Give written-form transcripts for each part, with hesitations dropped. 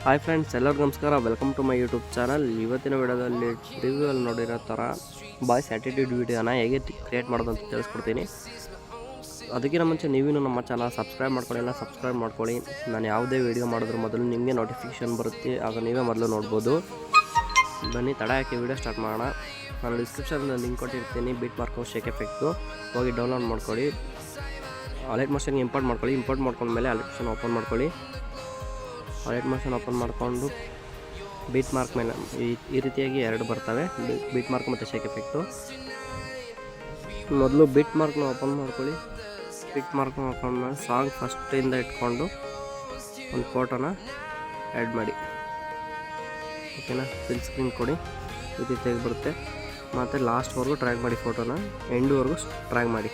Hi friends, ಎಲ್ಲರಿಗೂ ನಮಸ್ಕಾರ. Welcome to my YouTube channel. ಇವತ್ತಿನ ವಿಡಿಯೋದಲ್ಲಿ ರಿವ್ಯೂವಲ್ಲಿ ನೋಡಿರೋ ಥರ ಬಾಯ್ಸ್ ಆ್ಯಟಿಟ್ಯೂಡ್ ವಿಡಿಯೋನ ಹೇಗೆ ಕ್ರಿಯೇಟ್ ಮಾಡೋದು ಅಂತ ತಿಳಿಸ್ಕೊಡ್ತೀನಿ. ಅದಕ್ಕಿಂತ ಮುಂಚೆ ನೀವೂ ನಮ್ಮ ಚಾನಲ್ ಸಬ್ಸ್ಕ್ರೈಬ್ ಮಾಡ್ಕೊಳ್ಳಿ. ನಾನು ಯಾವುದೇ ವಿಡಿಯೋ ಮಾಡಿದ್ರು ಮೊದಲು ನಿಮಗೆ ನೋಟಿಫಿಕೇಷನ್ ಬರುತ್ತೆ, ಆಗ ನೀವೇ ಮೊದಲು ನೋಡ್ಬೋದು. ಬನ್ನಿ ತಡ ಹಾಕಿ ವಿಡಿಯೋ ಸ್ಟಾರ್ಟ್ ಮಾಡೋಣ. ನಾನು ಡಿಸ್ಕ್ರಿಪ್ಷನಲ್ಲಿ ಲಿಂಕ್ ಕೊಟ್ಟಿರ್ತೀನಿ, ಬೀಟ್ ಮಾರ್ಕೋ ಶೇಕ್ ಎಫೆಕ್ಟು. ಹೋಗಿ ಡೌನ್ಲೋಡ್ ಮಾಡ್ಕೊಳ್ಳಿ. ಅಲೈಟ್ ಮೋಷನ್ಗೆ ಇಂಪೋರ್ಟ್ ಮಾಡ್ಕೊಂಡ್ಮೇಲೆ ಅಲೈಟ್ ಮೋಷನ್ ಓಪನ್ ಮಾಡ್ಕೊಳ್ಳಿ. ಅಲೈಟ್ ಮೋಷನ್ ಓಪನ್ ಮಾಡಿಕೊಂಡು ಬೀಟ್ ಮಾರ್ಕ್ ಮೇಲೆ ಈ ರೀತಿಯಾಗಿ ಎರಡು ಬರ್ತವೆ, ಬೀಟ್ ಮಾರ್ಕ್ ಮತ್ತು ಶೇಕ್ ಎಫೆಕ್ಟು. ಮೊದಲು ಬೀಟ್ ಮಾರ್ಕ್ನ ಓಪನ್ ಮಾಡ್ಕೊಳ್ಳಿ. ಬೀಟ್ ಮಾರ್ಕ್ನ ಓಪನ್ ಮಾಡಿ ಸಾಂಗ್ ಫಸ್ಟಿಂದ ಇಟ್ಕೊಂಡು ಒಂದು ಫೋಟೋನ ಆ್ಯಡ್ ಮಾಡಿ. ಓಕೆನಾ, ಫಿಲ್ ಸ್ಕ್ರೀನ್ ಕೊಡಿ. ಈ ರೀತಿಯಾಗಿ ಬರುತ್ತೆ. ಮತ್ತು ಲಾಸ್ಟ್ವರೆಗೂ ಟ್ರ್ಯಾಕ್ ಮಾಡಿ, ಫೋಟೋನ ಎಂಡ್ವರೆಗೂ ಟ್ರ್ಯಾಕ್ ಮಾಡಿ.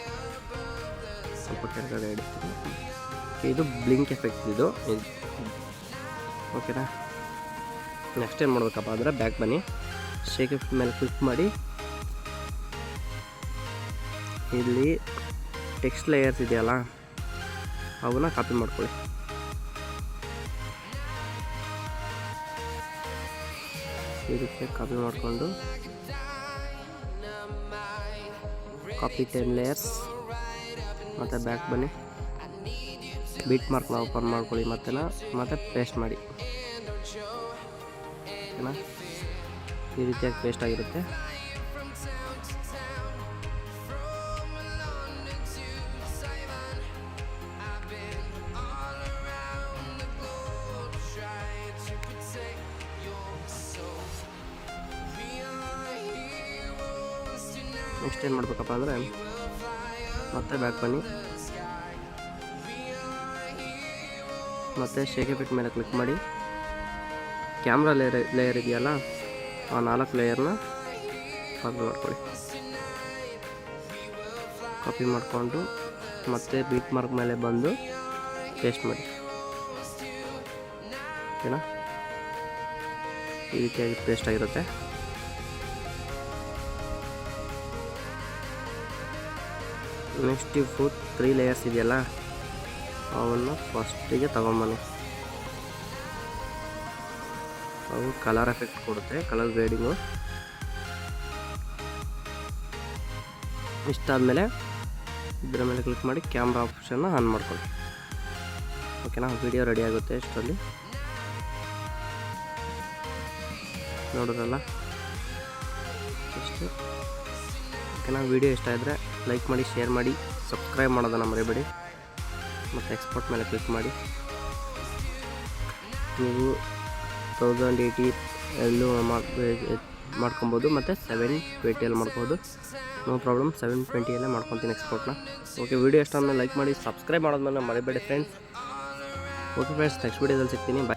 ಸ್ವಲ್ಪ ಕೆಳಗಡೆ ಇಡ್ತೀನಿ. ಇದು ಬ್ಲಿಂಕ್ ಎಫೆಕ್ಟ್ ಇದು. ಓಕೆನಾ, ನೆಕ್ಸ್ಟ್ ಏನು ಮಾಡಬೇಕಪ್ಪ ಅಂದರೆ ಬ್ಯಾಕ್ ಬನ್ನಿ, ಶೇಕ್ ಎಫೆಕ್ಟ್ ಮೇಲೆ ಕ್ಲಿಕ್ ಮಾಡಿ. ಇಲ್ಲಿ ಟೆಕ್ಸ್ಟ್ ಲೇಯರ್ಸ್ ಇದೆಯಲ್ಲ, ಅವನ್ನ ಕಾಪಿ ಮಾಡ್ಕೊಳ್ಳಿ. ಈ ರೀತಿ ಕಾಪಿ ಮಾಡಿಕೊಂಡು ಕಾಪಿ 10 ಲೇಯರ್ಸ್. ಮತ್ತು ಬ್ಯಾಕ್ ಬನ್ನಿ, ಬೀಟ್ ಮಾರ್ಕ್ನ ಓಪನ್ ಮಾಡ್ಕೊಳ್ಳಿ. ಮತ್ತೆ ಪೇಸ್ಟ್ ಮಾಡಿ. ಓಕೆನಾ, ಈ ರೀತಿಯಾಗಿ ಪೇಸ್ಟ್ ಆಗಿರುತ್ತೆ. ನೆಕ್ಸ್ಟ್ ಏನು ಮಾಡಬೇಕಪ್ಪ ಅಂದರೆ ಮತ್ತೆ ಬ್ಯಾಕ್ ಬನ್ನಿ, ಮತ್ತು ಶೇಕ್ ಎಫೆಕ್ಟ್ ಮೇಲೆ ಕ್ಲಿಕ್ ಮಾಡಿ. ಕ್ಯಾಮ್ರಾ ಲೇಯರ್ ಇದೆಯಲ್ಲ, ಆ 4 ಲೇಯರ್ನ ಕಾಪಿ ಮಾಡ್ಕೊಳ್ಳಿ. ಕಾಪಿ ಮಾಡಿಕೊಂಡು ಮತ್ತೆ ಬೀಟ್ ಮಾರ್ಕ್ ಮೇಲೆ ಬಂದು ಪೇಸ್ಟ್ ಮಾಡಿ. ಓಕೆನಾ, ಈ ರೀತಿಯಾಗಿ ಪೇಸ್ಟ್ ಆಗಿರುತ್ತೆ. ನೆಕ್ಸ್ಟ್ ಇವು 3 ಲೇಯರ್ಸ್ ಇದೆಯಲ್ಲ, ಅವನ್ನು ಫಸ್ಟಿಗೆ ತಗೊಂಬನ್ನಿ. ಅವು ಕಲರ್ ಎಫೆಕ್ಟ್ ಕೊಡುತ್ತೆ, ಕಲರ್ ಗ್ರೇಡಿಂಗು. ಇಷ್ಟಾದಮೇಲೆ ಇದರ ಮೇಲೆ ಕ್ಲಿಕ್ ಮಾಡಿ ಕ್ಯಾಮ್ರಾ ಆಪ್ಷನ್ನ ಆನ್ ಮಾಡ್ಕೊಳ್ಳಿ. ಓಕೆನಾ, ವಿಡಿಯೋ ರೆಡಿ ಆಗುತ್ತೆ. ಇಷ್ಟರಲ್ಲಿ ನೋಡೋದಲ್ಲ ಇಷ್ಟು. ಓಕೆನಾ, ವಿಡಿಯೋ ಇಷ್ಟ ಆದರೆ ಲೈಕ್ ಮಾಡಿ, ಶೇರ್ ಮಾಡಿ, ಸಬ್ಸ್ಕ್ರೈಬ್ ಮಾಡೋದನ್ನು ಮರಿಬೇಡಿ. ಮತ್ತು ಎಕ್ಸ್ಪೋರ್ಟ್ ಮೇಲೆ ಕ್ಲಿಕ್ ಮಾಡಿ. ನೀವು 1080 ಎಲ್ಲೂ ಮಾಡ್ಕೊಬೋದು, ಮತ್ತು 720 ಮಾಡ್ಬೋದು. ನೋ ಪ್ರಾಬ್ಲಮ್, 720 ಮಾಡ್ಕೊತೀನಿ ಎಕ್ಸ್ಪೋರ್ಟ್ನ. ಓಕೆ, ವಿಡಿಯೋ ಇಷ್ಟ ಅಂದರೆ ಲೈಕ್ ಮಾಡಿ, ಸಬ್ಸ್ಕ್ರೈಬ್ ಮಾಡೋದ್ಮೇಲೆ ಮರಿಬೇಡಿ ಫ್ರೆಂಡ್ಸ್. ಓಕೆ ಫ್ರೆಂಡ್ಸ್, ನೆಕ್ಸ್ಟ್ ವಿಡಿಯೋದಲ್ಲಿ ಸಿಗ್ತೀನಿ. ಬಾಯ್.